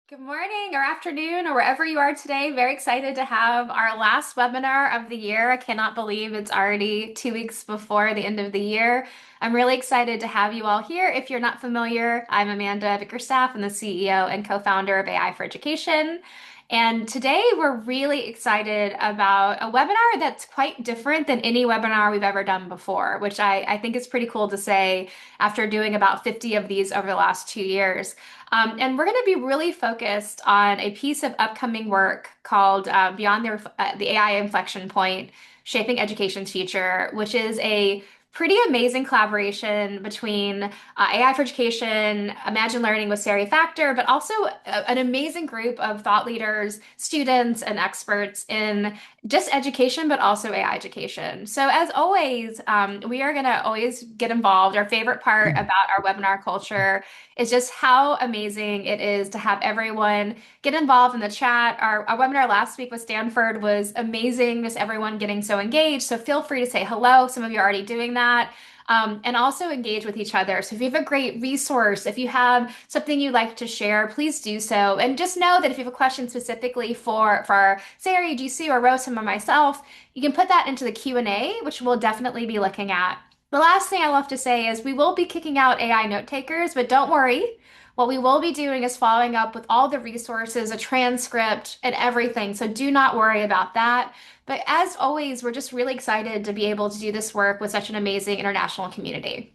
Good morning or afternoon or wherever you are today. Very excited to have our last webinar of the year. I cannot believe it's already 2 weeks before the end of the year. I'm really excited to have you all here. If you're not familiar, I'm Amanda Bickerstaff. I'm the CEO and co-founder of AI for Education. And today we're really excited about a webinar that's quite different than any webinar we've ever done before, which I think is pretty cool to say after doing about 50 of these over the last 2 years. And we're going to be really focused on a piece of upcoming work called Beyond the AI Inflection Point, Shaping Education's Future, which is a pretty amazing collaboration between AI for Education, Imagine Learning with Sari Factor, but also an amazing group of thought leaders, students, and experts in just education, but also AI education. So as always, we are going to always get involved. Our favorite part about our webinar culture is just how amazing it is to have everyone get involved in the chat. Our webinar last week with Stanford was amazing, just everyone getting so engaged. So feel free to say hello. Some of you are already doing that. And also engage with each other. So if you have a great resource, if you have something you'd like to share, please do so. And just know that if you have a question specifically for Sari, GC, or Rotem or myself, you can put that into the Q&A, which we'll definitely be looking at. The last thing I love to say is we will be kicking out AI note takers, but don't worry. What we will be doing is following up with all the resources, a transcript, and everything. So do not worry about that. But as always, we're just really excited to be able to do this work with such an amazing international community.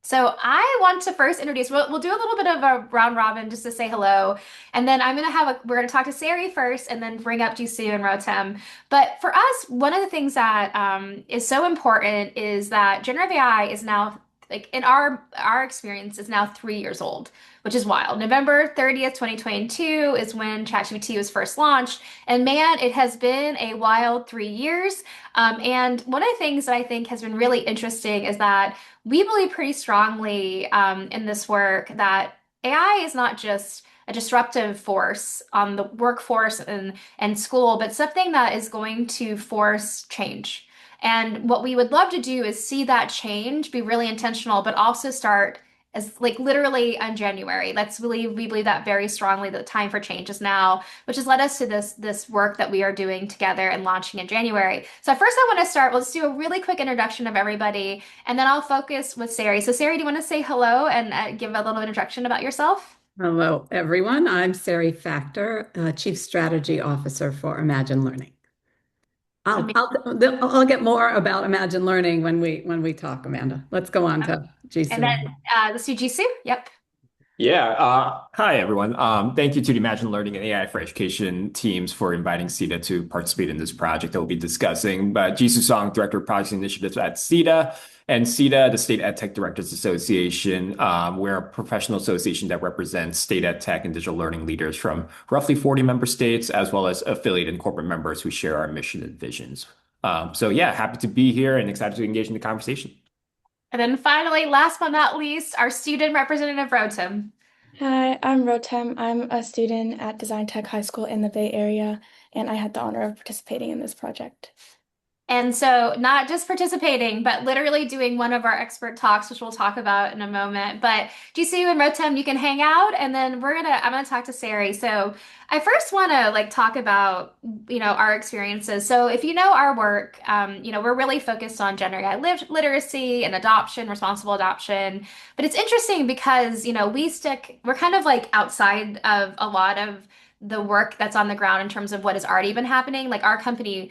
So I want to first introduce, we'll do a little bit of a round robin just to say hello. And then we're going to talk to Sari first and then bring up Jisoo and Rotem. But for us, one of the things that is so important is that generative AI is now, like in our experience, is now 3 years old, which is wild. November 30th, 2022 is when ChatGPT was first launched. And man, it has been a wild 3 years. And one of the things that I think has been really interesting is that we believe pretty strongly in this work that AI is not just a disruptive force on the workforce and school, but something that is going to force change. And what we would love to do is see that change, be really intentional, but also start as like literally on January. We believe that very strongly that the time for change is now, which has led us to this work that we are doing together and launching in January. So first I want to start, let's do a really quick introduction of everybody, and then I'll focus with Sari. So Sari, do you want to say hello and give a little introduction about yourself? Hello, everyone. I'm Sari Factor, Chief Strategy Officer for Imagine Learning. I'll get more about Imagine Learning when we talk, Amanda. Let's go on to And Jisoo. then let's do Jisoo. Yep. Yeah. Hi, everyone. Thank you to the Imagine Learning and AI for Education teams for inviting CETA to participate in this project that we'll be discussing. But Jisoo Song, Director of Project Initiatives at CETA, and CETA, the State EdTech Directors Association. We're a professional association that represents state EdTech and digital learning leaders from roughly 40 member states, as well as affiliate and corporate members who share our mission and visions. So yeah, happy to be here and excited to engage in the conversation. And then finally, last but not least, our student representative, Rotem. Hi, I'm Rotem. I'm a student at Design Tech High School in the Bay Area, and I had the honor of participating in this project. And so not just participating, but literally doing one of our expert talks, which we'll talk about in a moment. But GCU and Rotem, you can hang out, and then I'm gonna talk to Sari. So I first want to like talk about, our experiences. So if you know our work, we're really focused on gender AI literacy and adoption, responsible adoption. But it's interesting because, we're kind of like outside of a lot of the work that's on the ground in terms of what has already been happening. Like our company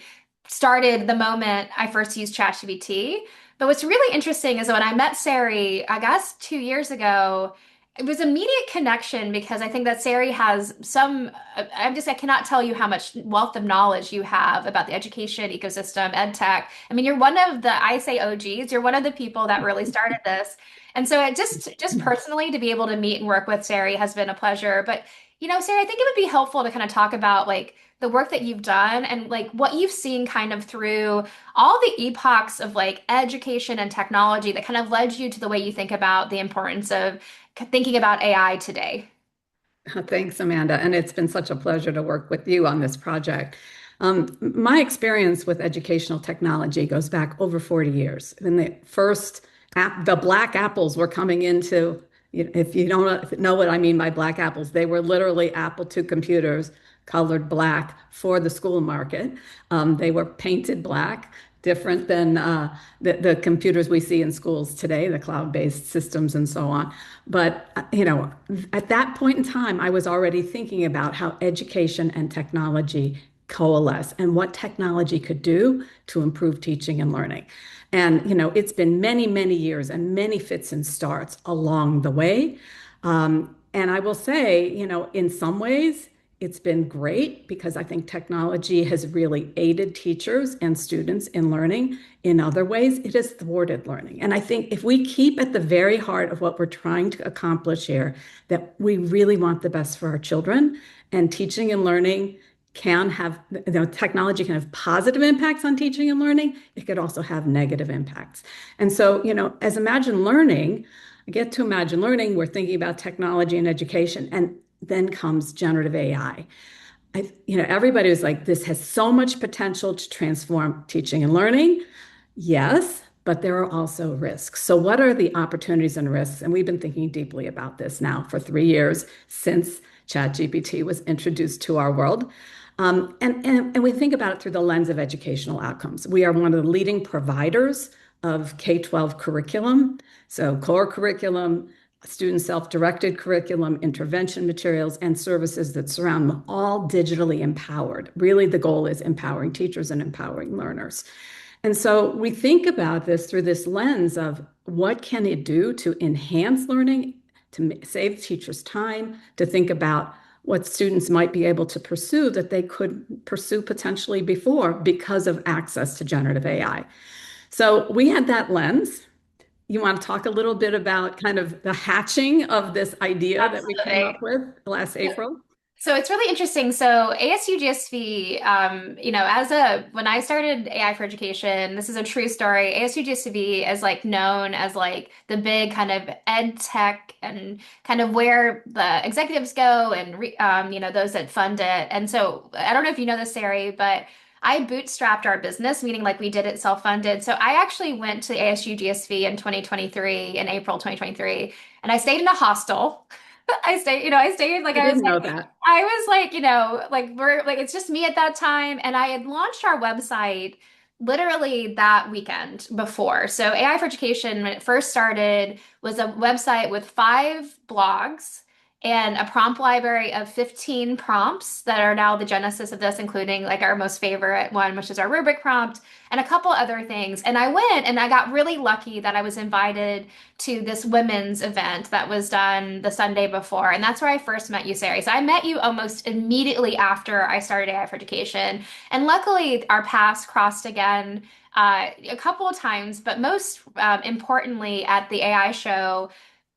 started the moment I first used ChatGPT. But what's really interesting is when I met Sari, I guess 2 years ago, it was immediate connection because I think that Sari has I cannot tell you how much wealth of knowledge you have about the education ecosystem, ed tech. I mean, you're one of I say OGs, you're one of the people that really started this. And so it just personally to be able to meet and work with Sari has been a pleasure. But, Sari, I think it would be helpful to kind of talk about like the work that you've done and like what you've seen kind of through all the epochs of like education and technology that kind of led you to the way you think about the importance of thinking about AI today. Thanks, Amanda. And it's been such a pleasure to work with you on this project. My experience with educational technology goes back over 40 years. When the black apples were coming into If you don't know what I mean by black apples, they were literally Apple II computers colored black for the school market. They were painted black, different than the computers we see in schools today, the cloud-based systems and so on. But, at that point in time, I was already thinking about how education and technology coalesce and what technology could do to improve teaching and learning. And, it's been many, many years and many fits and starts along the way. And I will say, in some ways, it's been great because I think technology has really aided teachers and students in learning. In other ways, it has thwarted learning. And I think if we keep at the very heart of what we're trying to accomplish here, that we really want the best for our children, and teaching and learning can have, technology can have positive impacts on teaching and learning. It could also have negative impacts. And so, as Imagine Learning, I get to Imagine Learning, we're thinking about technology and education, and then comes generative AI. Everybody was like, this has so much potential to transform teaching and learning. Yes, but there are also risks. So, what are the opportunities and risks? And we've been thinking deeply about this now for 3 years since ChatGPT was introduced to our world. And we think about it through the lens of educational outcomes. We are one of the leading providers of K12 curriculum, so core curriculum, student self-directed curriculum, intervention materials, and services that surround them, all digitally empowered. Really, the goal is empowering teachers and empowering learners. And so we think about this through this lens of what can it do to enhance learning, to save teachers time, to think about what students might be able to pursue that they could pursue potentially before because of access to generative AI. So we had that lens. You want to talk a little bit about kind of the hatching of this idea that we came Absolutely. up with last April? So it's really interesting. So ASU GSV, when I started AI for Education, this is a true story. ASU GSV is like known as like the big kind of ed tech and kind of where the executives go and those that fund it. And so I don't know if you know this, Sari, but I bootstrapped our business, meaning like we did it self-funded. So I actually went to ASU GSV in 2023, in April 2023, and I stayed in a hostel. I stayed like I didn't know that. I was like, we're like, it's just me at that time. And I had launched our website literally that weekend before. So AI for Education, when it first started, was a website with 5 blogs and a prompt library of 15 prompts that are now the genesis of this, including like our most favorite one, which is our rubric prompt, and a couple other things. And I went and I got really lucky that I was invited to this women's event that was done the Sunday before. And that's where I first met you, Sari. So I met you almost immediately after I started AI for Education. And luckily, our paths crossed again a couple of times, but most importantly at the AI show,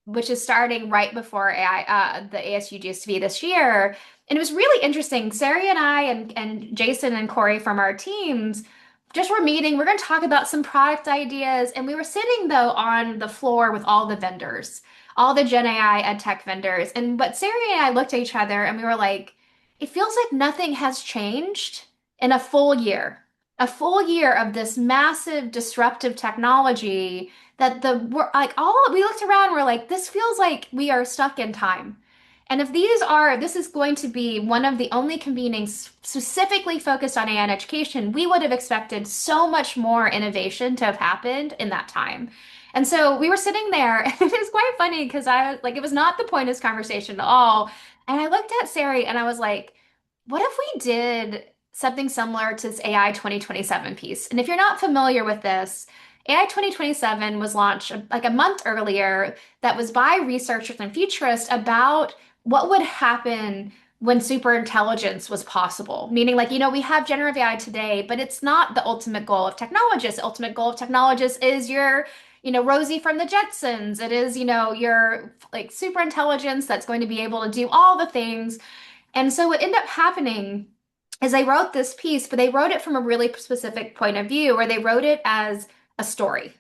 which is starting right before the ASU GSV this year. And it was really interesting. Sari and I and Jason and Corey from our teams just were meeting. We're going to talk about some product ideas. And we were sitting, though, on the floor with all the vendors, all the Gen AI ed tech vendors. But Sari and I looked at each other and we were like, it feels like nothing has changed in a full year of this massive disruptive technology that we're like all we looked around, we're like, this feels like we are stuck in time. And if this is going to be one of the only convenings specifically focused on AI and education, we would have expected so much more innovation to have happened in that time. And so we were sitting there, and it was quite funny because I was like, it was not the point of this conversation at all. And I looked at Sari and I was like, what if we did something similar to this AI 2027 piece? And if you're not familiar with this, AI 2027 was launched like a month earlier that was by researchers and futurists about what would happen when superintelligence was possible. Meaning, like, we have generative AI today, but it's not the ultimate goal of technologists. The ultimate goal of technologists is your, Rosie from the Jetsons. It is, your like super intelligence that's going to be able to do all the things. And so what ended up happening is they wrote this piece, but they wrote it from a really specific point of view where they wrote it as a story.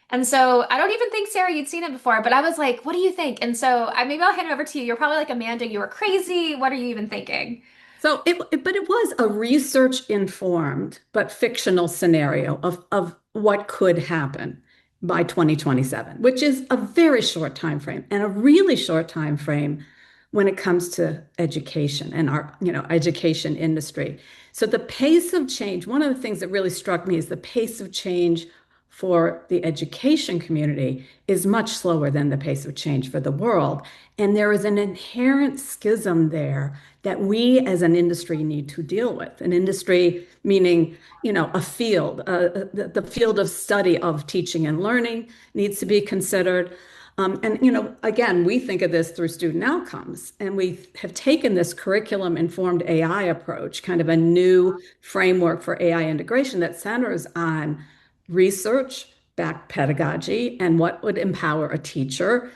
And so I don't even think, Sarah, you'd seen it before, but I was like, what do you think? And so maybe I'll hand it over to you. You're probably like, Amanda, you were crazy. What are you even thinking? So but it was a research informed but fictional scenario of what could happen. by 2027, which is a very short time frame and a really short time frame when it comes to education and our, education industry. So the pace of change, one of the things that really struck me is the pace of change for the education community is much slower than the pace of change for the world. And there is an inherent schism there that we as an industry need to deal with. An industry meaning, a field, the field of study of teaching and learning needs to be considered. Again, we think of this through student outcomes, and we have taken this curriculum informed AI approach, kind of a new framework for AI integration that centers on research backed pedagogy and what would empower a teacher,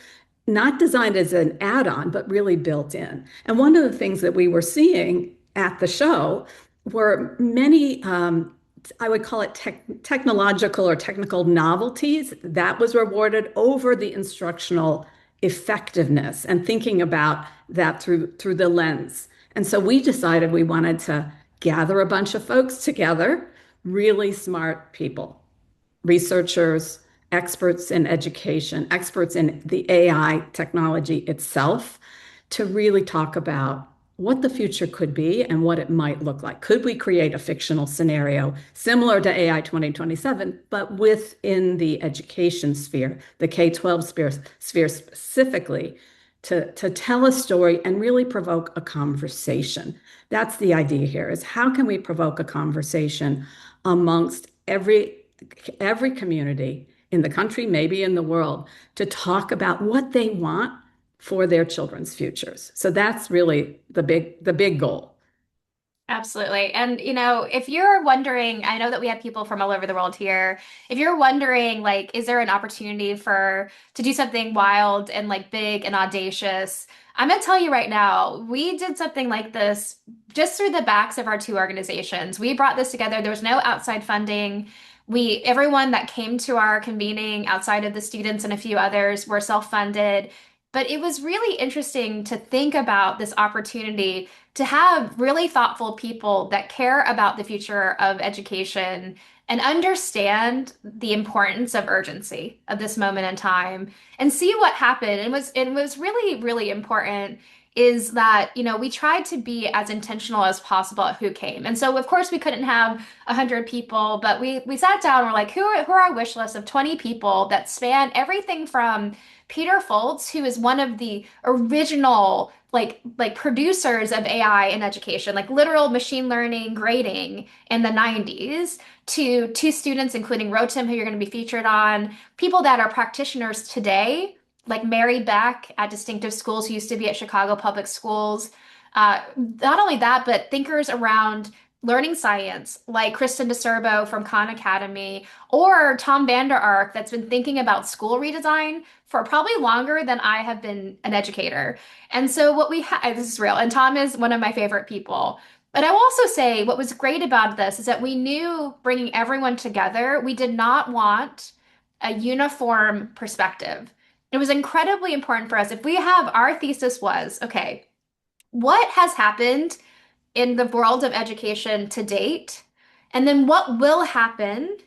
not designed as an add on, but really built in. And one of the things that we were seeing at the show were many, I would call it technological or technical novelties that was rewarded over the instructional effectiveness and thinking about that through the lens. And so we decided we wanted to gather a bunch of folks together, really smart people, researchers, experts in education, experts in the AI technology itself, to really talk about what the future could be and what it might look like. Could we create a fictional scenario similar to AI 2027, but within the education sphere, the K12 sphere specifically, to tell a story and really provoke a conversation? That's the idea here, is how can we provoke a conversation amongst every community in the country, maybe in the world, to talk about what they want for their children's futures. So that's really the big goal. Absolutely. And, if you're wondering, I know that we have people from all over the world here. If you're wondering, like, is there an opportunity to do something wild and like big and audacious? I'm going to tell you right now, we did something like this just through the backs of our two organizations. We brought this together. There was no outside funding. Everyone that came to our convening outside of the students and a few others were self-funded. But it was really interesting to think about this opportunity to have really thoughtful people that care about the future of education and understand the importance of urgency of this moment in time and see what happened. And was really, really important is that, we tried to be as intentional as possible at who came. And so of course we couldn't have 100 people, but we sat down and we're like, who are our wish list of 20 people that span everything from Peter Foltz, who is one of the original like producers of AI in education, like literal machine learning grading in the 90s, to two students, including Rotem, who you're going to be featured on, people that are practitioners today, like Mary Beck at Distinctive Schools, who used to be at Chicago Public Schools. Not only that, but thinkers around learning science, like Kristen DeSerbo from Khan Academy, or Tom Vander Ark, that's been thinking about school redesign for probably longer than I have been an educator. And so what we have, this is real, and Tom is one of my favorite people. But I will also say what was great about this is that we knew bringing everyone together, we did not want a uniform perspective. It was incredibly important for us. If we have our thesis was, okay, what has happened in the world of education to date? And then what will happen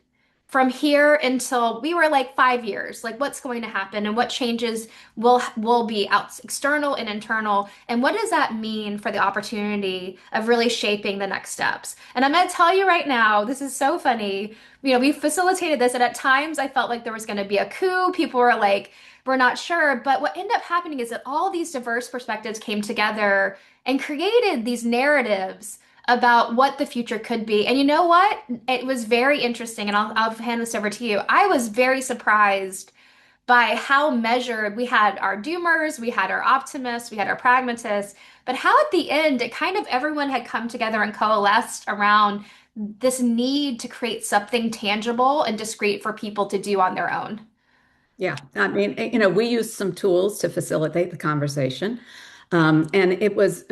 from here until we were like 5 years? Like what's going to happen and what changes will be out external and internal? And what does that mean for the opportunity of really shaping the next steps? And I'm going to tell you right now, this is so funny. We facilitated this, and at times I felt like there was going to be a coup. People were like, we're not sure. But what ended up happening is that all these diverse perspectives came together and created these narratives about what the future could be. And you know what? It was very interesting, and I'll hand this over to you. I was very surprised by how measured we had our doomers, we had our optimists, we had our pragmatists, but how at the end it kind of everyone had come together and coalesced around this need to create something tangible and discrete for people to do on their own. Yeah, I mean, we used some tools to facilitate the conversation, and it was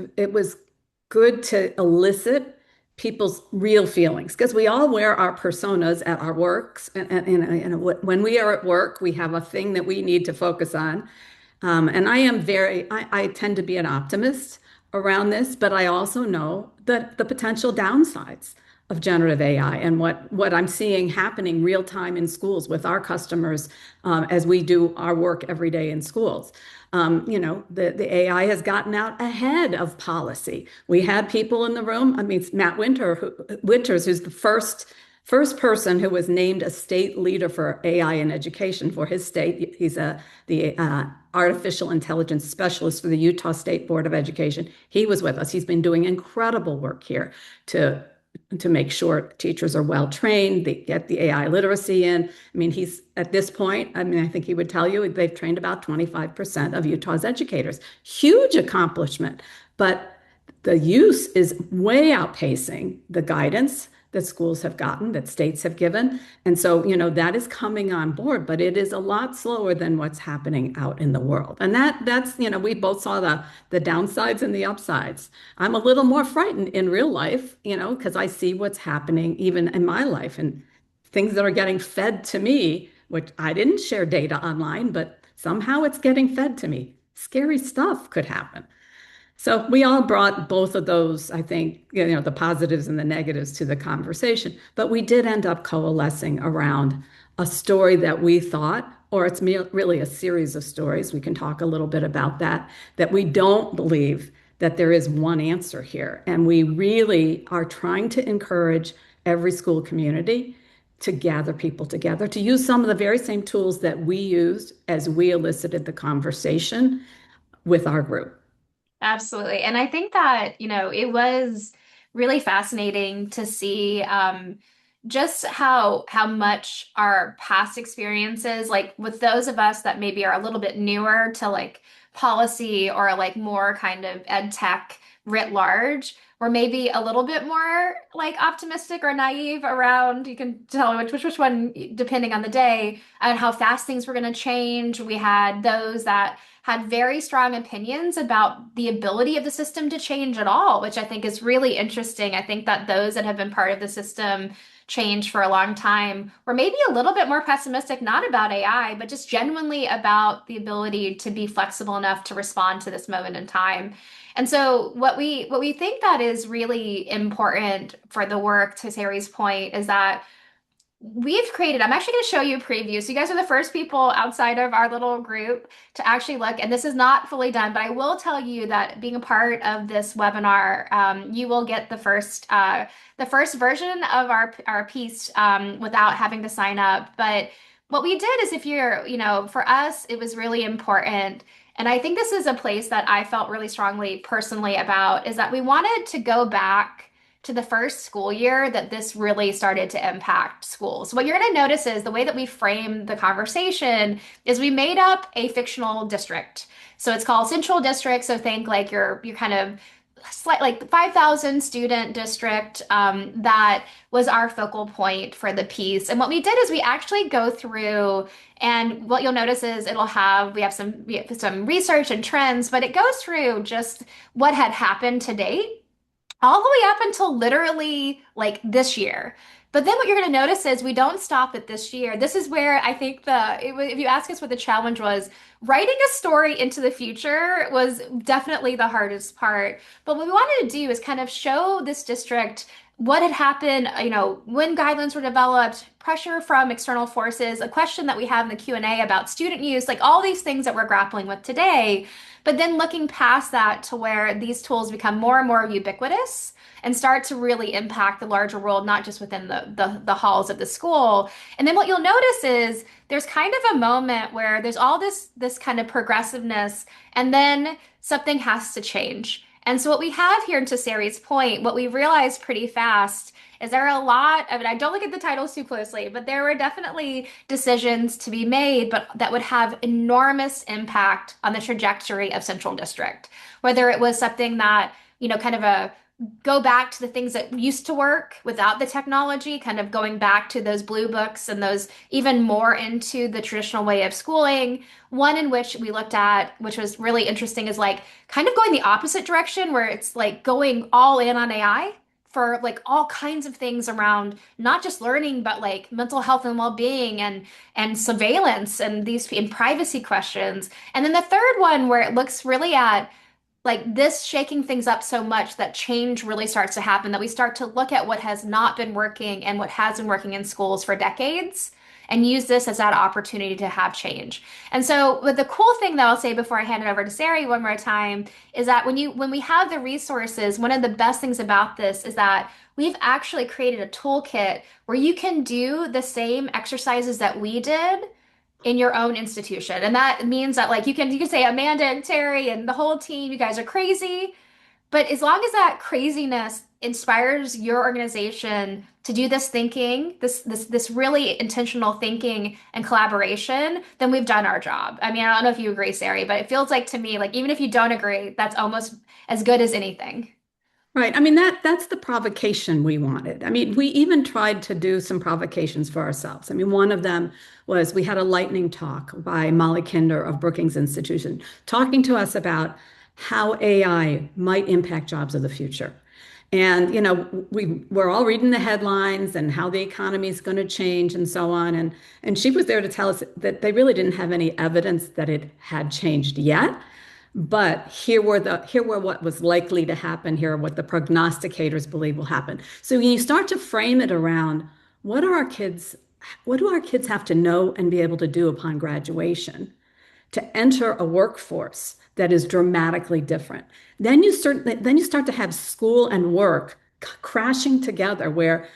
good to elicit people's real feelings because we all wear our personas at our works, and when we are at work, we have a thing that we need to focus on. And I tend to be an optimist around this, but I also know that the potential downsides. of generative AI and what I'm seeing happening real time in schools with our customers as we do our work every day in schools. The AI has gotten out ahead of policy. We had people in the room. I mean, Winters, who's the first person who was named a state leader for AI in education for his state. He's the artificial intelligence specialist for the Utah State Board of Education. He was with us. He's been doing incredible work here to to make sure teachers are well trained, they get the AI literacy in. I mean, he's at this point, I mean, I think he would tell you they've trained about 25% of Utah's educators. Huge accomplishment. But the use is way outpacing the guidance that schools have gotten, that states have given. And so, that is coming on board, but it is a lot slower than what's happening out in the world. And that's, we both saw the downsides and the upsides. I'm a little more frightened in real life, because I see what's happening even in my life and things that are getting fed to me, which I didn't share data online, but somehow it's getting fed to me. Scary stuff could happen. So we all brought both of those, I think, the positives and the negatives to the conversation. But we did end up coalescing around a story that we thought, or it's really a series of stories, we can talk a little bit about that, that we don't believe that there is one answer here. And we really are trying to encourage every school community to gather people together, to use some of the very same tools that we used as we elicited the conversation with our group. Absolutely. And I think that, it was really fascinating to see just how much our past experiences, like with those of us that maybe are a little bit newer to like policy or like more kind of ed tech writ large, or maybe a little bit more like optimistic or naive around, you can tell which one, depending on the day, and how fast things were going to change. We had those that had very strong opinions about the ability of the system to change at all, which I think is really interesting. I think that those that have been part of the system change for a long time were maybe a little bit more pessimistic, not about AI, but just genuinely about the ability to be flexible enough to respond to this moment in time. And so what we think that is really important for the work, to Terry's point, is that we've created, I'm actually going to show you a preview. So you guys are the first people outside of our little group to actually look, and this is not fully done, but I will tell you that being a part of this webinar, you will get the first version of our piece without having to sign up. But what we did is, if you're, for us, it was really important. And I think this is a place that I felt really strongly personally about, is that we wanted to go back to the first school year that this really started to impact schools. What you're going to notice is the way that we frame the conversation is we made up a fictional district. So it's called Central District. So think like you're kind of slight, like 5,000 student district, that was our focal point for the piece. And what we did is we actually go through, and what you'll notice is we have some research and trends, but it goes through just what had happened to date all the way up until literally like this year. But then what you're going to notice is we don't stop at this year. This is where I think if you ask us what the challenge was, writing a story into the future was definitely the hardest part. But what we wanted to do is kind of show this district what had happened, when guidelines were developed, pressure from external forces, a question that we have in the Q&A about student use, like all these things that we're grappling with today. But then looking past that to where these tools become more and more ubiquitous and start to really impact the larger world, not just within the halls of the school. And then what you'll notice is there's kind of a moment where there's all this kind of progressiveness, and then something has to change. And so what we have here, to Sari's point, what we realized pretty fast is there are a lot of, and I don't look at the titles too closely, but there were definitely decisions to be made, but that would have enormous impact on the trajectory of Central District. Whether it was something that, kind of a go back to the things that used to work without the technology, kind of going back to those blue books and those even more into the traditional way of schooling. One in which we looked at, which was really interesting, is like kind of going the opposite direction, where it's like going all in on AI for like all kinds of things around not just learning, but like mental health and well-being and surveillance and privacy questions. And then the third one, where it looks really at like this shaking things up so much that change really starts to happen, that we start to look at what has not been working and what has been working in schools for decades and use this as that opportunity to have change. And so, but the cool thing that I'll say before I hand it over to Sari one more time is that when we have the resources, one of the best things about this is that we've actually created a toolkit where you can do the same exercises that we did in your own institution. And that means that like you can say Amanda and Terry and the whole team, you guys are crazy. But as long as that craziness inspires your organization to do this thinking, this really intentional thinking and collaboration, then we've done our job. I mean, I don't know if you agree, Sari, but it feels like to me, like even if you don't agree, that's almost as good as anything. Right. I mean, that's the provocation we wanted. I mean, we even tried to do some provocations for ourselves. I mean, one of them was we had a lightning talk by Molly Kinder of Brookings Institution talking to us about how AI might impact jobs of the future. And, we're all reading the headlines and how the economy is going to change and so on. And she was there to tell us that they really didn't have any evidence that it had changed yet. But here were what was likely to happen. Here are what the prognosticators believe will happen. So when you start to frame it around what are our kids, what do our kids have to know and be able to do upon graduation to enter a workforce that is dramatically different, then you start to have school and work crashing together where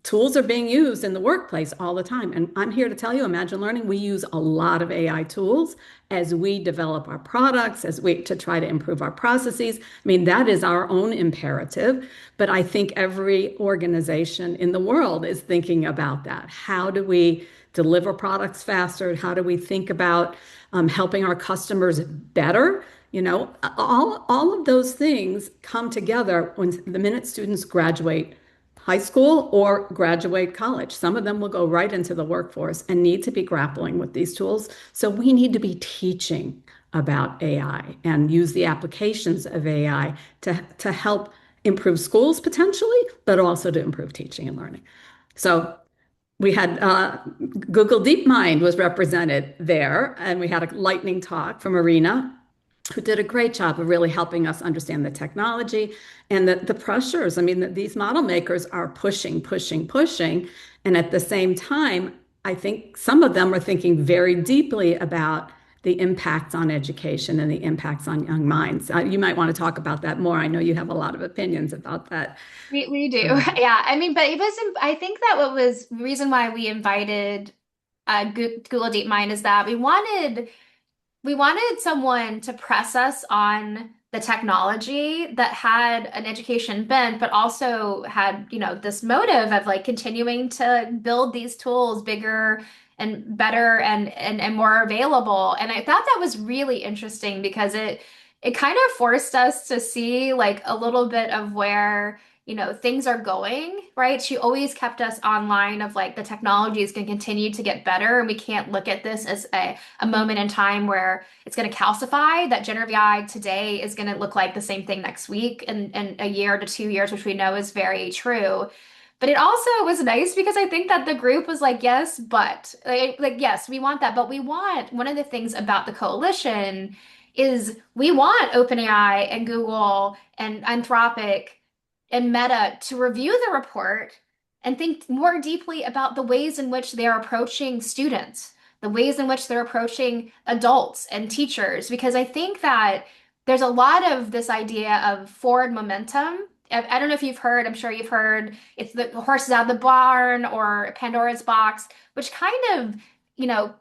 tools are being used in the workplace all the time. And I'm here to tell you, Imagine Learning, we use a lot of AI tools as we develop our products, as we to try to improve our processes. I mean, that is our own imperative, but I think every organization in the world is thinking about that. How do we deliver products faster? How do we think about helping our customers better? All of those things come together when the minute students graduate high school or graduate college. Some of them will go right into the workforce and need to be grappling with these tools. So we need to be teaching about AI and use the applications of AI to help improve schools potentially, but also to improve teaching and learning. So we had Google DeepMind was represented there, and we had a lightning talk from Arena, who did a great job of really helping us understand the technology and the pressures. I mean, these model makers are pushing, pushing, pushing. And at the same time, I think some of them are thinking very deeply about the impacts on education and the impacts on young minds. You might want to talk about that more. I know you have a lot of opinions about that. We do. Um, Yeah. I mean, but it wasn't, I think that what was the reason why we invited Google DeepMind is that we wanted someone to press us on the technology that had an education bent, but also had, this motive of like continuing to build these tools bigger and better and more available. And I thought that was really interesting because it kind of forced us to see like a little bit of where things are going, right? She always kept us online of like the technology is going to continue to get better, and we can't look at this as a moment in time where it's going to calcify, that generative AI today is going to look like the same thing next week and a year to 2 years, which we know is very true. But it also was nice because I think that the group was like, yes, but yes, we want that, but we want one of the things about the coalition is we want OpenAI and Google and Anthropic and Meta to review the report and think more deeply about the ways in which they're approaching students, the ways in which they're approaching adults and teachers, because I think that there's a lot of this idea of forward momentum. I don't know if you've heard, I'm sure you've heard, it's the horse is out of the barn or Pandora's box, which kind of,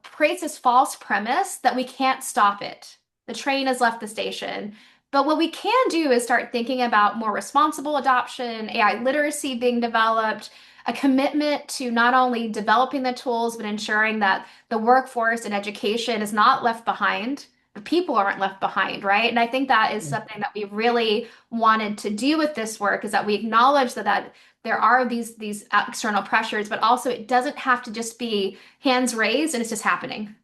creates this false premise that we can't stop it. The train has left the station. But what we can do is start thinking about more responsible adoption, AI literacy being developed, a commitment to not only developing the tools, but ensuring that the workforce and education is not left behind. The people aren't left behind, right? And I think that is something that we really wanted to do with this work is that we acknowledge that there are these external pressures, but also it doesn't have to just be hands raised and it's just happening.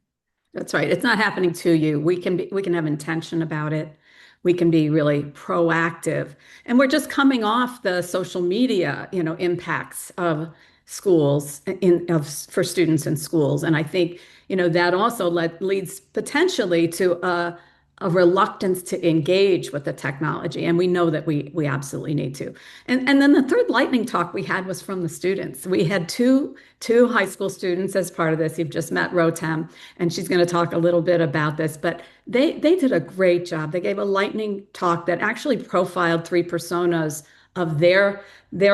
That's right. It's not happening to you. We can have intention about it. We can be really proactive. And we're just coming off the social media, impacts of schools for students in schools. And I think, that also leads potentially to a reluctance to engage with the technology, and we know that we absolutely need to. And then the third lightning talk we had was from the students. We had two high school students as part of this. You've just met Rotem, and she's going to talk a little bit about this, but they did a great job. They gave a lightning talk that actually profiled three personas of their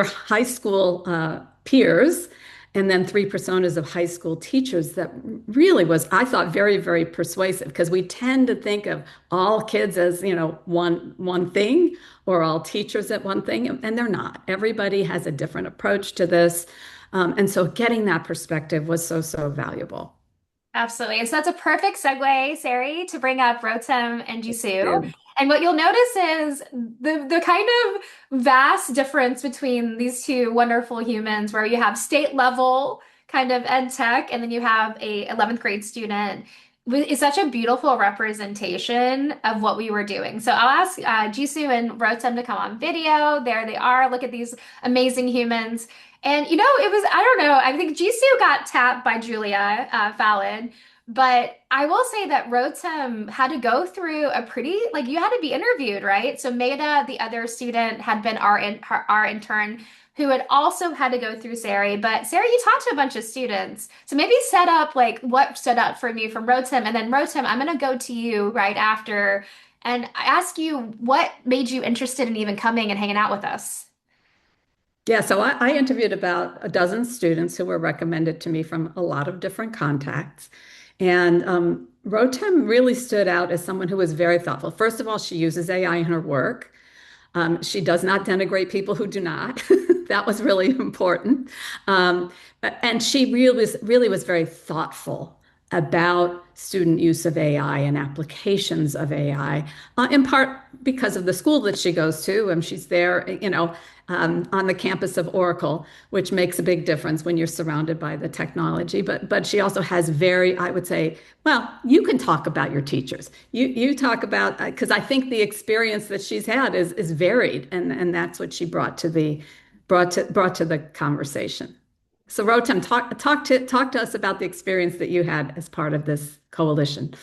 high school peers, and then three personas of high school teachers that really was, I thought, very, very persuasive because we tend to think of all kids as, one thing or all teachers at one thing, and they're not. Everybody has a different approach to this. And so getting that perspective was so, so valuable. Absolutely. And so that's a perfect segue, Sari, to bring up Rotem and Jisoo. Yeah. And what you'll notice is the kind of vast difference between these two wonderful humans, where you have state level kind of ed tech, and then you have a 11th grade student. It's such a beautiful representation of what we were doing. So I'll ask Jisoo and Rotem to come on video. There they are. Look at these amazing humans. And it was, I don't know, I think Jisoo got tapped by Julia Fallon, but I will say that Rotem had to go through a pretty, like, you had to be interviewed, right? So Maida, the other student, had been our intern, who had also had to go through Sari. But Sari, you talked to a bunch of students. So maybe set up like what stood out for you from Rotem. And then Rotem, I'm going to go to you right after and ask you what made you interested in even coming and hanging out with us. Yeah, so I interviewed about a dozen students who were recommended to me from a lot of different contacts. And Rotem really stood out as someone who was very thoughtful. First of all, she uses AI in her work. She does not denigrate people who do not. That was really important. And she really was very thoughtful about student use of AI and applications of AI, in part because of the school that she goes to. And she's there, on the campus of Oracle, which makes a big difference when you're surrounded by the technology. But she also has very, I would say, well, you can talk about your teachers. You talk about, because I think the experience that she's had is varied, and that's what she brought to the conversation. So Rotem, talk to us about the experience that you had as part of this coalition.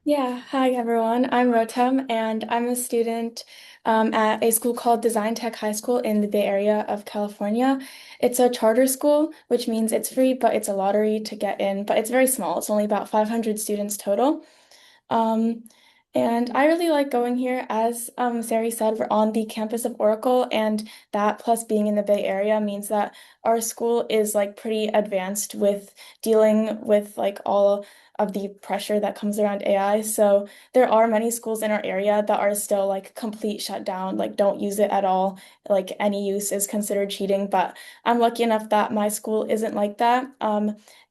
Yeah, hi everyone. I'm Rotem, and I'm a student at a school called Design Tech High School in the Bay Area of California. It's a charter school, which means it's free, but it's a lottery to get in. But it's very small. It's only about 500 students total. Um, and I really like going here. As Sari said, we're on the campus of Oracle, and that plus being in the Bay Area means that our school is like pretty advanced with dealing with like all of the pressure that comes around AI. So there are many schools in our area that are still like complete shutdown, like don't use it at all. Like any use is considered cheating. But I'm lucky enough that my school isn't like that.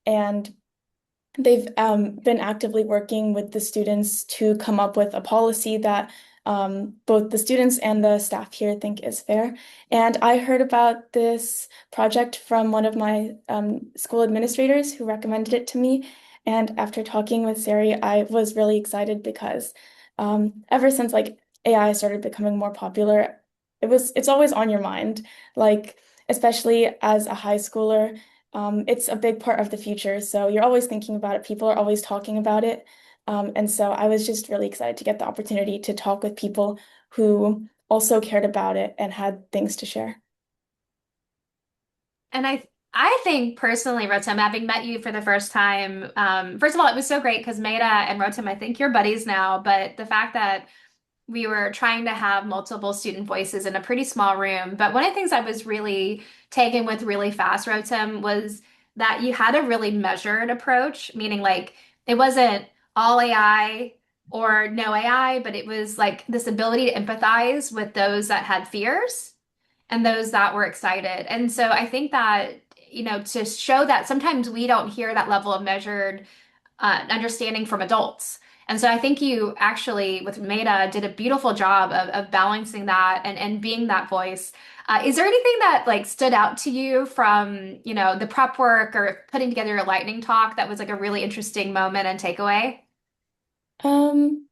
And they've been actively working with the students to come up with a policy that both the students and the staff here think is fair. And I heard about this project from one of my school administrators who recommended it to me. And after talking with Sari, I was really excited because ever since like AI started becoming more popular, it's always on your mind. Like, especially as a high schooler, it's a big part of the future, so you're always thinking about it. People are always talking about it. And so I was just really excited to get the opportunity to talk with people who also cared about it and had things to share. And I think personally, Rotem, having met you for the first time, first of all, it was so great because Maida and Rotem, I think you're buddies now, but the fact that we were trying to have multiple student voices in a pretty small room. But one of the things I was really taken with really fast, Rotem, was that you had a really measured approach, meaning like it wasn't all AI or no AI, but it was like this ability to empathize with those that had fears and those that were excited. And so I think that, to show that sometimes we don't hear that level of measured understanding from adults. And so I think you actually, with Maida, did a beautiful job of balancing that and being that voice. Is there anything that like stood out to you from, the prep work or putting together your lightning talk that was like a really interesting moment and takeaway? Um,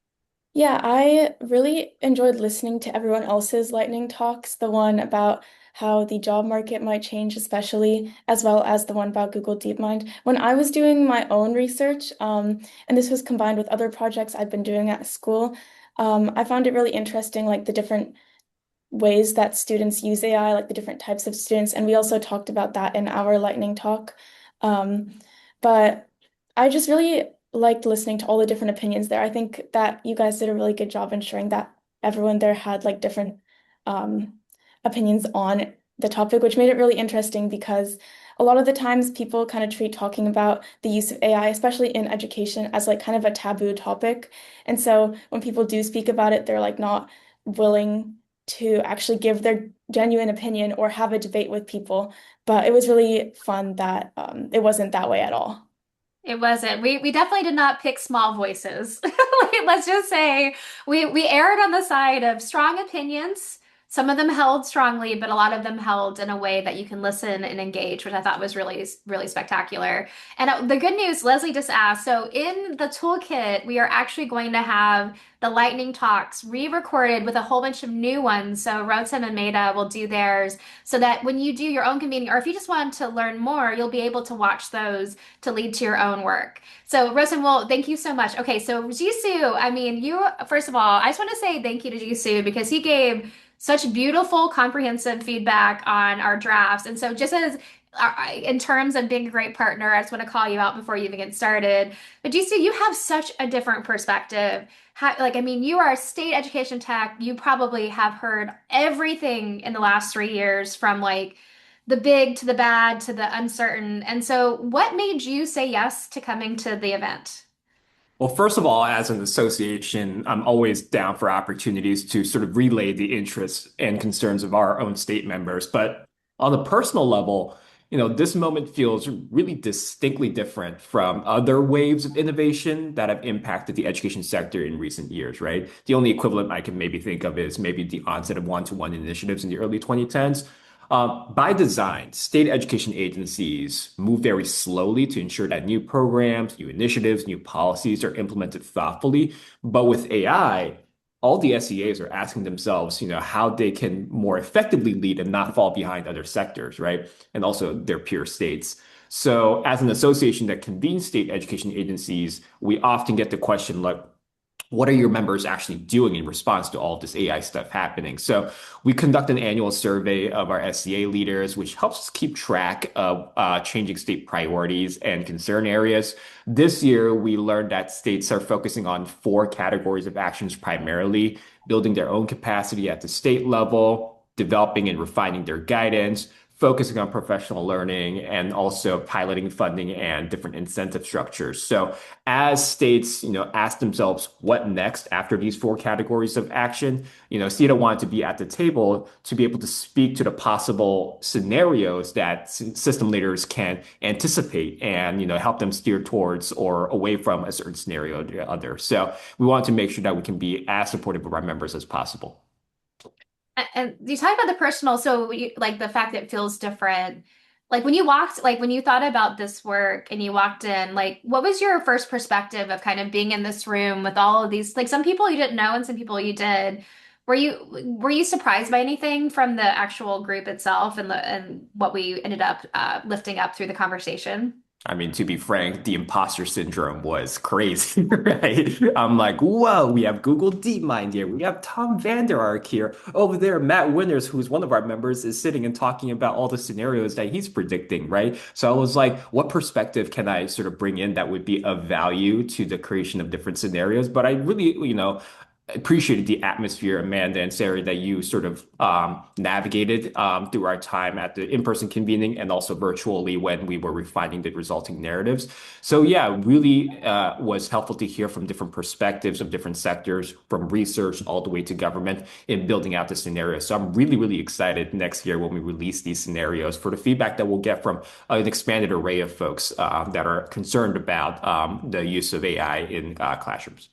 Yeah, I really enjoyed listening to everyone else's lightning talks, the one about how the job market might change, especially, as well as the one about Google DeepMind. When I was doing my own research, and this was combined with other projects I'd been doing at school, I found it really interesting, like the different ways that students use AI, like the different types of students. And we also talked about that in our lightning talk. Um, but I just really liked listening to all the different opinions there. I think that you guys did a really good job ensuring that everyone there had like different um, opinions on the topic, which made it really interesting because a lot of the times people kind of treat talking about the use of AI, especially in education, as like kind of a taboo topic. And so when people do speak about it, they're like not willing to actually give their genuine opinion or have a debate with people. But it was really fun that it wasn't that way at all. It wasn't. We definitely did not pick small voices. Like, let's just say we erred on the side of strong opinions. Some of them held strongly, but a lot of them held in a way that you can listen and engage, which I thought was really spectacular. And the good news, Leslie just asked, so in the toolkit, we are actually going to have the lightning talks re-recorded with a whole bunch of new ones. So Rotem and Maida will do theirs so that when you do your own convening, or if you just want to learn more, you'll be able to watch those to lead to your own work. So, Rosen, well, thank you so much. Okay, so Jisoo, I mean, you, first of all, I just want to say thank you to Jisoo because he gave such beautiful, comprehensive feedback on our drafts. And so, just as in terms of being a great partner, I just want to call you out before you even get started. But Jisoo, you have such a different perspective. Like, I mean, you are a state education tech. You probably have heard everything in the last 3 years from like the big to the bad to the uncertain. And so, what made you say yes to coming to the event? Well, first of all, as an association, I'm always down for opportunities to sort of relay the interests and concerns of our own state members. But on a personal level, this moment feels really distinctly different from other waves of innovation that have impacted the education sector in recent years, right? The only equivalent I can maybe think of is maybe the onset of one-to-one initiatives in the early 2010s. By design, state education agencies move very slowly to ensure that new programs, new initiatives, new policies are implemented thoughtfully. But with AI, all the SEAs are asking themselves, how they can more effectively lead and not fall behind other sectors, right? And also their peer states. So, as an association that convenes state education agencies, we often get the question like, what are your members actually doing in response to all this AI stuff happening? So we conduct an annual survey of our SCA leaders, which helps us keep track of changing state priorities and concern areas. This year, we learned that states are focusing on four categories of actions primarily: building their own capacity at the state level, developing and refining their guidance, focusing on professional learning, and also piloting funding and different incentive structures. So as states, ask themselves what next after these four categories of action, CETA wanted to be at the table to be able to speak to the possible scenarios that system leaders can anticipate and, help them steer towards or away from a certain scenario or the other. So we want to make sure that we can be as supportive of our members as possible. And you talk about the personal, so like the fact that it feels different. Like when you walked, like when you thought about this work and you walked in, like what was your first perspective of kind of being in this room with all of these, like some people you didn't know and some people you did. Were you surprised by anything from the actual group itself and what we ended up lifting up through the conversation? I mean, to be frank, the imposter syndrome was crazy, right? I'm like, whoa, we have Google DeepMind here. We have Tom Vander Ark here. Over there, Matt Winters, who's one of our members, is sitting and talking about all the scenarios that he's predicting, right? So I was like, what perspective can I sort of bring in that would be of value to the creation of different scenarios? But I really, appreciated the atmosphere, Amanda and Sarah, that you sort of navigated through our time at the in-person convening and also virtually when we were refining the resulting narratives. So yeah, really was helpful to hear from different perspectives of different sectors, from research all the way to government in building out the scenarios. So I'm really, really excited next year when we release these scenarios for the feedback that we'll get from an expanded array of folks that are concerned about the use of AI in classrooms.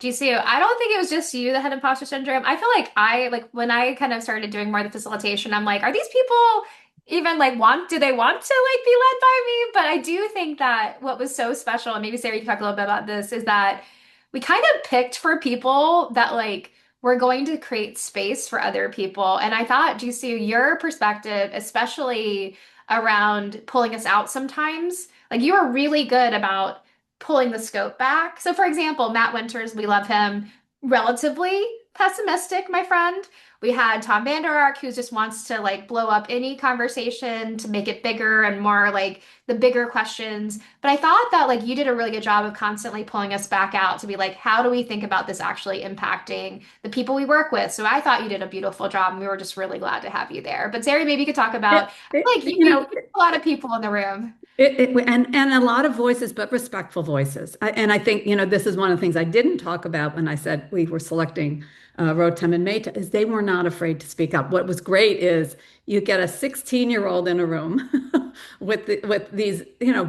GCU, I don't think it was just you that had imposter syndrome. I feel like like when I kind of started doing more of the facilitation, I'm like, are these people even like do they want to like be led by me? But I do think that what was so special, and maybe Sarah, you can talk a little bit about this, is that we kind of picked for people that like were going to create space for other people. And I thought, GCU, your perspective, especially around pulling us out sometimes, like you were really good about pulling the scope back. So, for example, Matt Winters, we love him. relatively pessimistic, my friend. We had Tom Vander Ark, who just wants to like blow up any conversation to make it bigger and more like the bigger questions. But I thought that like you did a really good job of constantly pulling us back out to be like, how do we think about this actually impacting the people we work with? So I thought you did a beautiful job, and we were just really glad to have you there. But Zari, maybe you could talk about like You you know, have a lot of people in the room. and a lot of voices, but respectful voices. And I think, this is one of the things I didn't talk about when I said we were selecting Rotem and Meta, is they were not afraid to speak up. What was great is you get a 16-year-old in a room with these,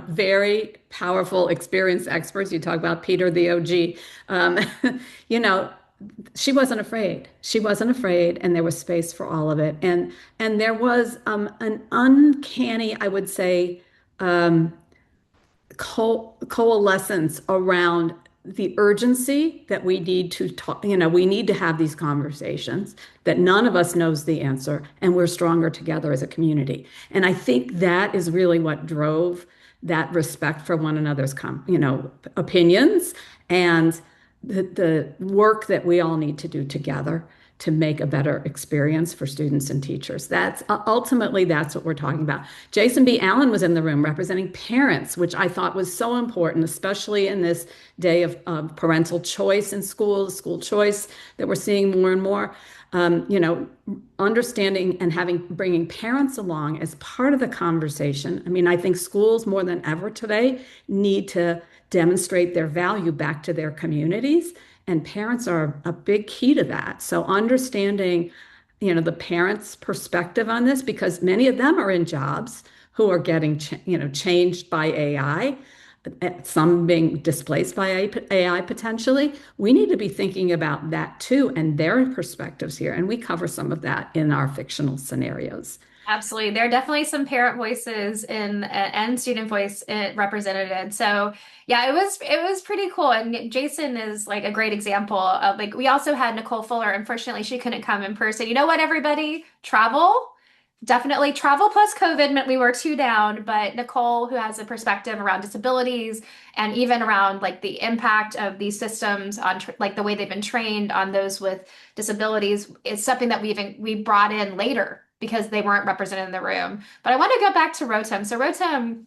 very powerful, experienced experts. You talk about Peter, the OG. Um, you know, she wasn't afraid. She wasn't afraid, and there was space for all of it. And there was an uncanny, I would say, um, coalescence around the urgency that we need to talk, we need to have these conversations, that none of us knows the answer, and we're stronger together as a community. And I think that is really what drove that respect for one another's, opinions, and the work that we all need to do together to make a better experience for students and teachers. That's ultimately that's what we're talking about. Jason B. Allen was in the room representing parents, which I thought was so important, especially in this day of parental choice in schools, school choice that we're seeing more and more. Understanding and bringing parents along as part of the conversation. I mean, I think schools more than ever today need to demonstrate their value back to their communities, and parents are a big key to that. So understanding, the parents' perspective on this, because many of them are in jobs who are getting, changed by AI, some being displaced by AI potentially. We need to be thinking about that too and their perspectives here. And we cover some of that in our fictional scenarios. Absolutely. There are definitely some parent voices in and student voice represented. So yeah, it was pretty cool. And Jason is like a great example of like we also had Nicole Fuller. Unfortunately, she couldn't come in person. You know what, everybody? Travel. Definitely travel plus COVID meant we were two down, but Nicole, who has a perspective around disabilities and even around like the impact of these systems on like the way they've been trained on those with disabilities, is something that we brought in later because they weren't represented in the room. But I want to go back to Rotem. So Rotem,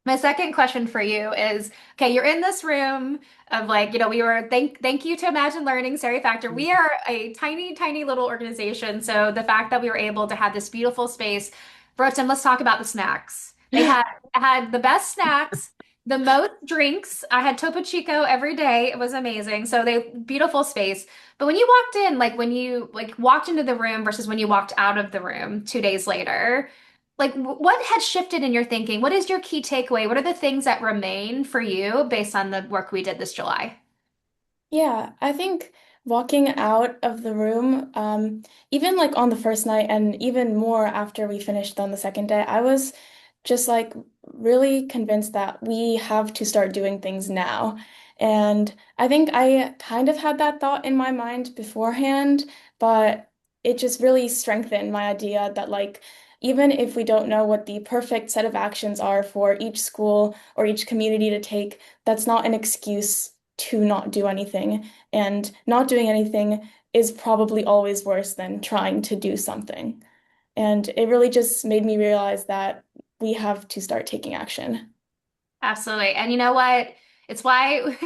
my second question for you is, okay, you're in this room of like, we were thank you to Imagine Learning, Sari Factor. We are a tiny, tiny little organization. So the fact that we were able to have this beautiful space, Rotem, let's talk about the snacks. They had the best snacks, the most drinks. I had Topo Chico every day. It was amazing. So they beautiful space. But when you walked in, like when you like walked into the room versus when you walked out of the room 2 days later, like what had shifted in your thinking? What is your key takeaway? What are the things that remain for you based on the work we did this July? Yeah, I think walking out of the room, even like on the first night and even more after we finished on the second day, I was just like really convinced that we have to start doing things now. And I think I kind of had that thought in my mind beforehand, but it just really strengthened my idea that like even if we don't know what the perfect set of actions are for each school or each community to take, that's not an excuse to not do anything. And not doing anything is probably always worse than trying to do something. And it really just made me realize that we have to start taking action. Absolutely. And you know what? It's why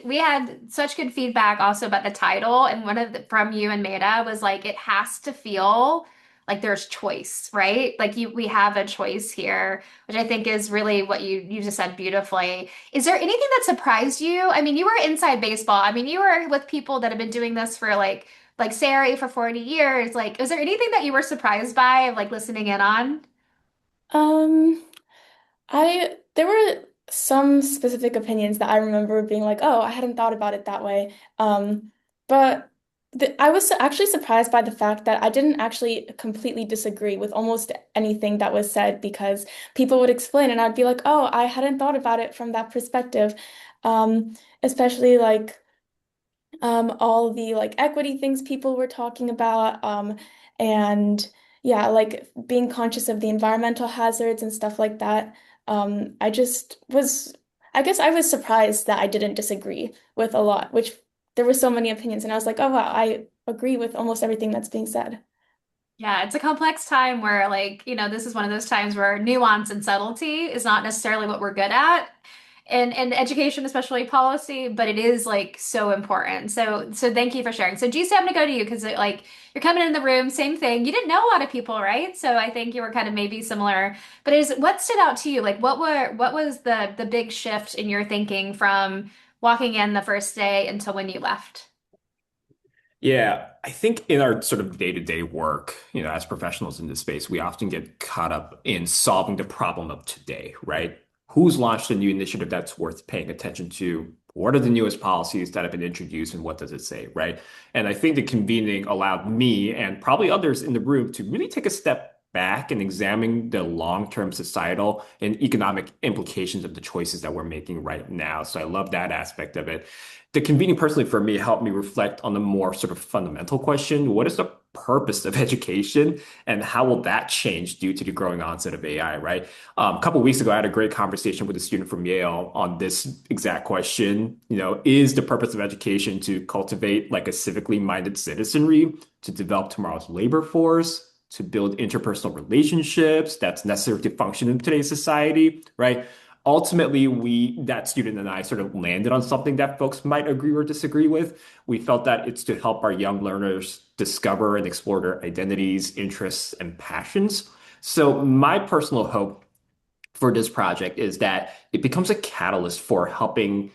we had such good feedback also about the title. And one of the from you and Maida was like, it has to feel like there's choice, right? Like we have a choice here, which I think is really what you just said beautifully. Is there anything that surprised you? I mean, you were inside baseball. I mean, you were with people that have been doing this for like Sari for 40 years. Like, is there anything that you were surprised by of like listening in on? Um, there were some specific opinions that I remember being like, oh, I hadn't thought about it that way. But I was actually surprised by the fact that I didn't actually completely disagree with almost anything that was said because people would explain and I'd be like, oh, I hadn't thought about it from that perspective. Especially like all the like equity things people were talking about, and yeah, like being conscious of the environmental hazards and stuff like that. I just was, I guess I was surprised that I didn't disagree with a lot, which there were so many opinions, and I was like, oh wow, I agree with almost everything that's being said. Yeah, it's a complex time where, like, this is one of those times where nuance and subtlety is not necessarily what we're good at in education, especially policy, but it is like so important. So thank you for sharing. So GC, I'm gonna go to you because like you're coming in the room, same thing. You didn't know a lot of people, right? So I think you were kind of maybe similar. But is what stood out to you? Like what was the big shift in your thinking from walking in the first day until when you left? Yeah, I think in our sort of day-to-day work, as professionals in this space, we often get caught up in solving the problem of today, right? Who's launched a new initiative that's worth paying attention to? What are the newest policies that have been introduced and what does it say, right? And I think the convening allowed me and probably others in the room to really take a step back and examine the long-term societal and economic implications of the choices that we're making right now. So I love that aspect of it. The convening personally for me helped me reflect on the more sort of fundamental question, what is the purpose of education and how will that change due to the growing onset of AI, right? A couple of weeks ago, I had a great conversation with a student from Yale on this exact question. Is the purpose of education to cultivate like a civically minded citizenry, to develop tomorrow's labor force, to build interpersonal relationships that's necessary to function in today's society, right? Ultimately, that student and I sort of landed on something that folks might agree or disagree with. We felt that it's to help our young learners discover and explore their identities, interests, and passions. So my personal hope for this project is that it becomes a catalyst for helping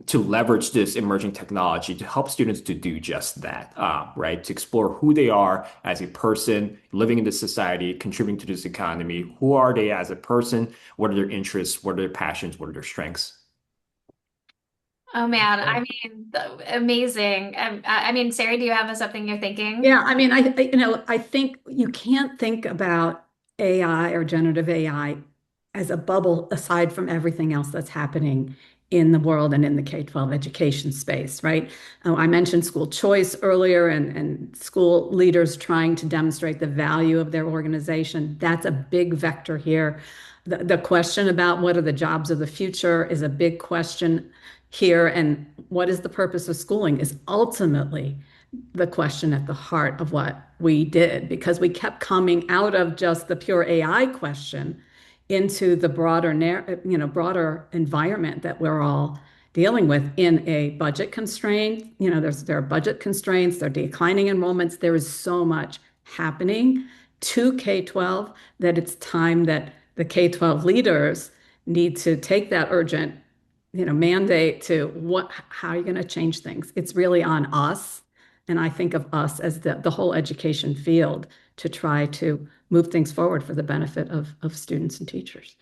to leverage this emerging technology to help students to do just that, right? To explore who they are as a person living in this society, contributing to this economy. Who are they as a person? What are their interests? What are their passions? What are their strengths? Oh man, I mean, amazing. I mean, Sarah, do you have something you're thinking? Yeah, I mean, I think you can't think about AI or generative AI as a bubble aside from everything else that's happening in the world and in the K-12 education space, right? I mentioned school choice earlier and school leaders trying to demonstrate the value of their organization. That's a big vector here. The question about what are the jobs of the future is a big question here, and what is the purpose of schooling is ultimately the question at the heart of what we did because we kept coming out of just the pure AI question into the broader environment that we're all dealing with in a budget constraint. There are budget constraints, there are declining enrollments. There is so much happening to K-12 that it's time that the K-12 leaders need to take that urgent, mandate to how are you going to change things? It's really on us. And I think of us as the whole education field to try to move things forward for the benefit of students and teachers.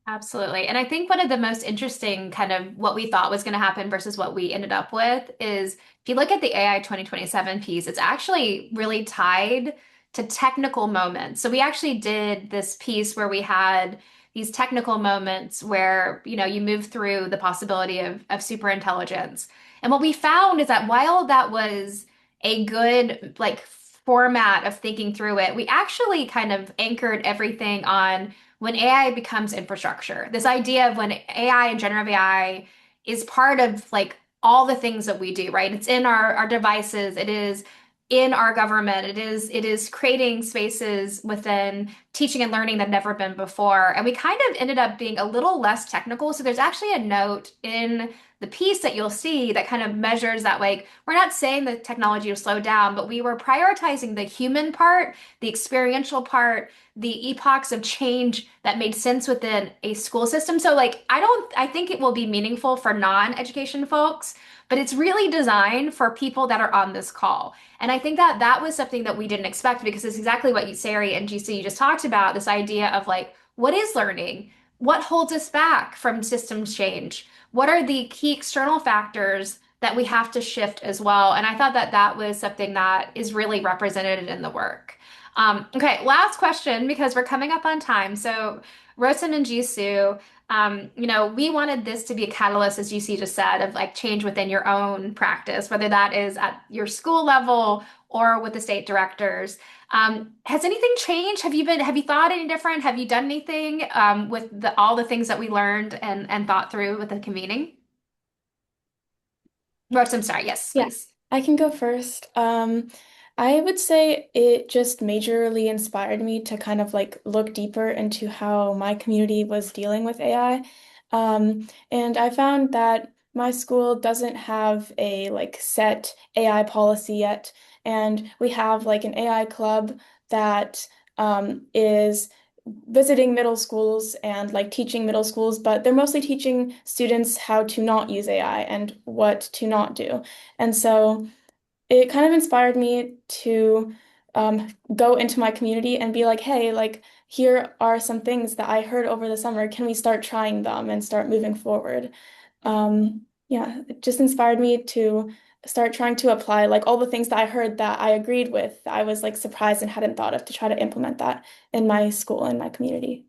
Absolutely. And I think one of the most interesting kind of what we thought was going to happen versus what we ended up with is if you look at the AI 2027 piece, it's actually really tied to technical moments. So we actually did this piece where we had these technical moments where, you move through the possibility of super intelligence. And what we found is that while that was a good like format of thinking through it, we actually kind of anchored everything on when AI becomes infrastructure, this idea of when AI and generative AI is part of like all the things that we do, right? It's in our devices, it is in our government, it is creating spaces within teaching and learning that never been before. And we kind of ended up being a little less technical. So there's actually a note in the piece that you'll see that kind of measures that like we're not saying the technology will slow down, but we were prioritizing the human part, the experiential part, the epochs of change that made sense within a school system. So like I think it will be meaningful for non-education folks, but it's really designed for people that are on this call. And I think that that was something that we didn't expect because it's exactly what you, Sari and GC, you just talked about, this idea of like, what is learning? What holds us back from systems change? What are the key external factors that we have to shift as well? And I thought that that was something that is really represented in the work. Okay, last question because we're coming up on time. So, Rotem and Jisoo, we wanted this to be a catalyst, as GC just said, of like change within your own practice, whether that is at your school level or with the state directors. Has anything changed? Have you thought any different? Have you done anything with all the things that we learned and thought through with the convening? Rotem, sorry. Yes, Yeah, please. I can go first. I would say it just majorly inspired me to kind of like look deeper into how my community was dealing with AI. And I found that my school doesn't have a like set AI policy yet. And we have like an AI club that is visiting middle schools and like teaching middle schools, but they're mostly teaching students how to not use AI and what to not do. And so it kind of inspired me to go into my community and be like, hey, like, here are some things that I heard over the summer. Can we start trying them and start moving forward? Yeah, it just inspired me to start trying to apply like all the things that I heard that I agreed with, that I was like surprised and hadn't thought of to try to implement that in my school and my community.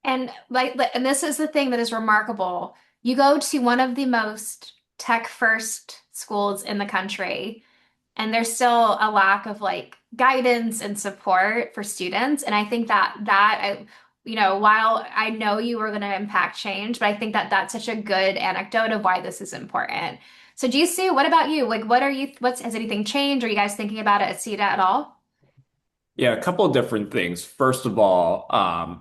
And this is the thing that is remarkable. You go to one of the most tech first schools in the country, and there's still a lack of like guidance and support for students. And I think while I know you were going to impact change, but I think that that's such a good anecdote of why this is important. So, Jisoo, what about you? Like, has anything changed? Are you guys thinking about it at CETA at all? Yeah, a couple of different things. First of all, I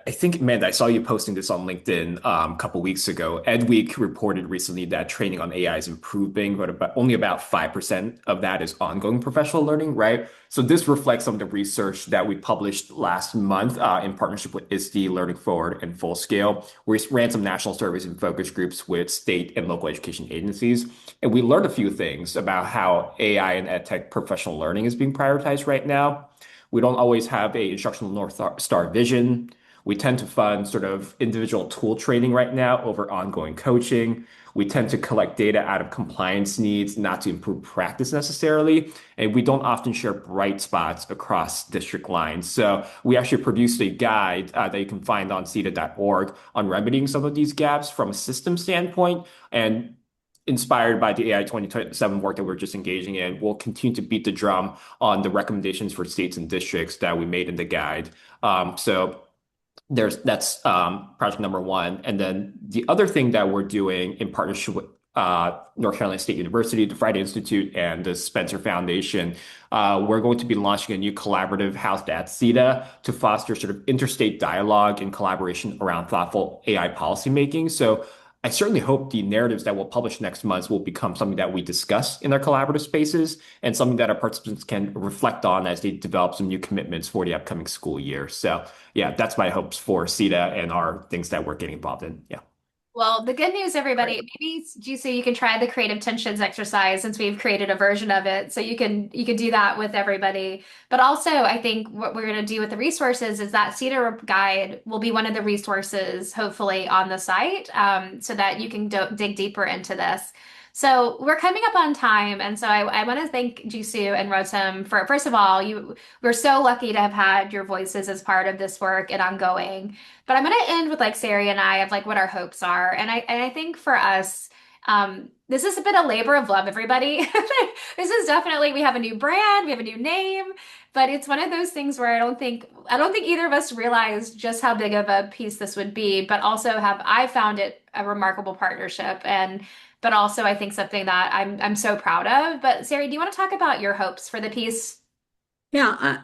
think, Amanda, I saw you posting this on LinkedIn a couple weeks ago. Edweek reported recently that training on AI is improving, but only about 5% of that is ongoing professional learning, right? So this reflects some of the research that we published last month in partnership with ISTE, Learning Forward, and Full Scale. We ran some national surveys and focus groups with state and local education agencies. And we learned a few things about how AI and edtech professional learning is being prioritized right now. We don't always have a instructional North Star vision. We tend to fund sort of individual tool training right now over ongoing coaching. We tend to collect data out of compliance needs, not to improve practice necessarily. And we don't often share bright spots across district lines. So we actually produced a guide that you can find on CETA.org on remedying some of these gaps from a system standpoint. And inspired by the AI 2027 work that we're just engaging in, we'll continue to beat the drum on the recommendations for states and districts that we made in the guide. So that's project number one. And then the other thing that we're doing in partnership with North Carolina State University, the Friday Institute, and the Spencer Foundation, we're going to be launching a new collaborative housed at CETA to foster sort of interstate dialogue and collaboration around thoughtful AI policymaking. So I certainly hope the narratives that we'll publish next month will become something that we discuss in our collaborative spaces and something that our participants can reflect on as they develop some new commitments for the upcoming school year. So yeah, that's my hopes for CETA and our things that we're getting involved in. Yeah. Well, the good news, Great. everybody, maybe Juicy, you can try the creative tensions exercise since we've created a version of it. So you can do that with everybody. But also, I think what we're going to do with the resources is that CETA guide will be one of the resources, hopefully, on the site, so that you can dig deeper into this. So we're coming up on time, and so I want to thank Jisoo and Rotem for first of all, we're so lucky to have had your voices as part of this work and ongoing. But I'm gonna end with like Sari and I of like what our hopes are. And I think for us, this has been a labor of love, everybody. This is definitely we have a new brand, we have a new name, but it's one of those things where I don't think either of us realized just how big of a piece this would be, but also have I found it a remarkable partnership and but also I think something that I'm so proud of. But Sari, do you want to talk about your hopes for the piece? Yeah,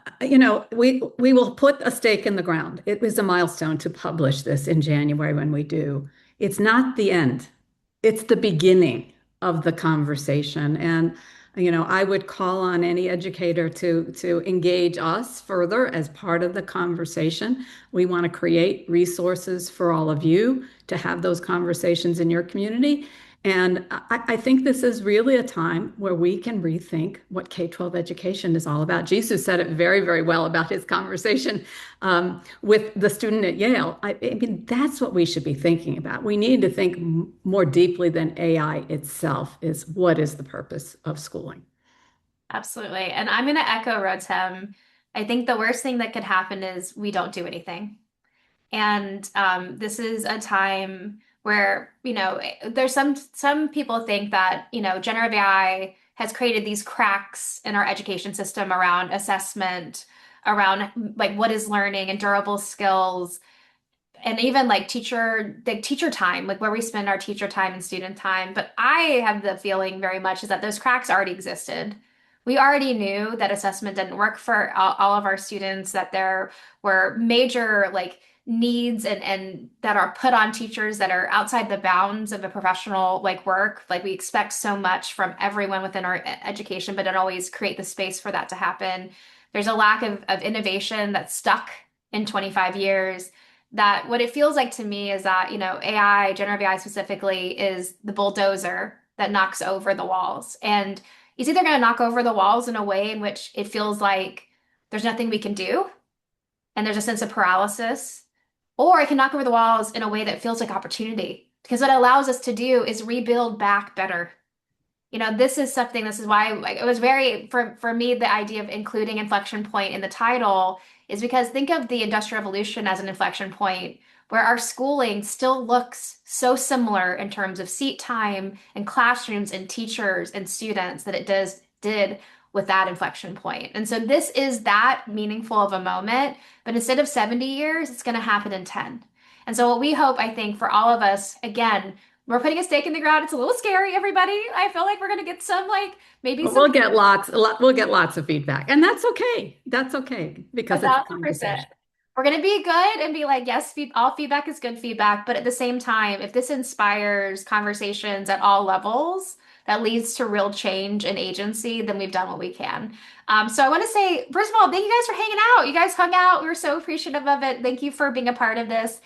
we will put a stake in the ground. It was a milestone to publish this in January when we do. It's not the end. It's the beginning of the conversation. And I would call on any educator to engage us further as part of the conversation. We want to create resources for all of you to have those conversations in your community. And I think this is really a time where we can rethink what K-12 education is all about. Jisoo said it very, very well about his conversation with the student at Yale. I mean, that's what we should be thinking about. We need to think more deeply than AI itself is what is the purpose of schooling. Absolutely. And I'm going to echo Rotem. I think the worst thing that could happen is we don't do anything. And this is a time where, there's some people think that, generative AI has created these cracks in our education system around assessment, around like what is learning and durable skills. and even like teacher time, like where we spend our teacher time and student time. But I have the feeling very much is that those cracks already existed. We already knew that assessment didn't work for all of our students, that there were major like needs and that are put on teachers that are outside the bounds of a professional like work. Like we expect so much from everyone within our education, but don't always create the space for that to happen. There's a lack of innovation that's stuck in 25 years. That what it feels like to me is that, AI, generative AI specifically, is the bulldozer that knocks over the walls. And it's either going to knock over the walls in a way in which it feels like there's nothing we can do and there's a sense of paralysis, or it can knock over the walls in a way that feels like opportunity. Because what it allows us to do is rebuild back better. This is something, this is why like, it was very, for me, the idea of including inflection point in the title is because think of the Industrial Revolution as an inflection point where our schooling still looks so similar in terms of seat time and classrooms and teachers and students that it did with that inflection point. And so this is that meaningful of a moment, but instead of 70 years, it's going to happen in 10. And so what we hope, I think, for all of us, again, we're putting a stake in the ground. It's a little scary, everybody. I feel like we're going to get some, like, maybe But some we'll get lots of feedback, and that's okay. That's okay because it's a 1,000%. conversation. We're going to be good and be like, yes, all feedback is good feedback. But at the same time, if this inspires conversations at all levels that leads to real change and agency, then we've done what we can. So I want to say, first of all, thank you guys for hanging out. You guys hung out. We were so appreciative of it. Thank you for being a part of this.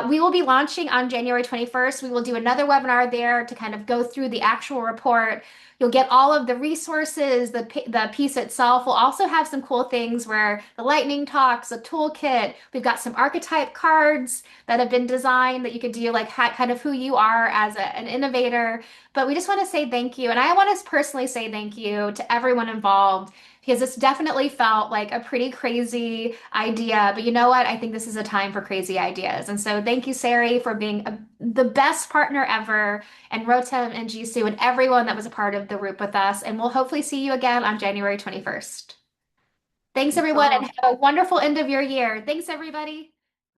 We will be launching on January 21st. We will do another webinar there to kind of go through the actual report. You'll get all of the resources, the piece itself. We'll also have some cool things where the lightning talks, a toolkit. We've got some archetype cards that have been designed that you could do like kind of who you are as an innovator. But we just want to say thank you. And I want to personally say thank you to everyone involved because this definitely felt like a pretty crazy idea. But you know what? I think this is a time for crazy ideas. And so thank you, Sari, for being the best partner ever, and Rotem and Jisoo and everyone that was a part of the group with us. And we'll hopefully see you again on January 21st. Thanks, everyone, and have a wonderful end of your year. Thanks, everybody.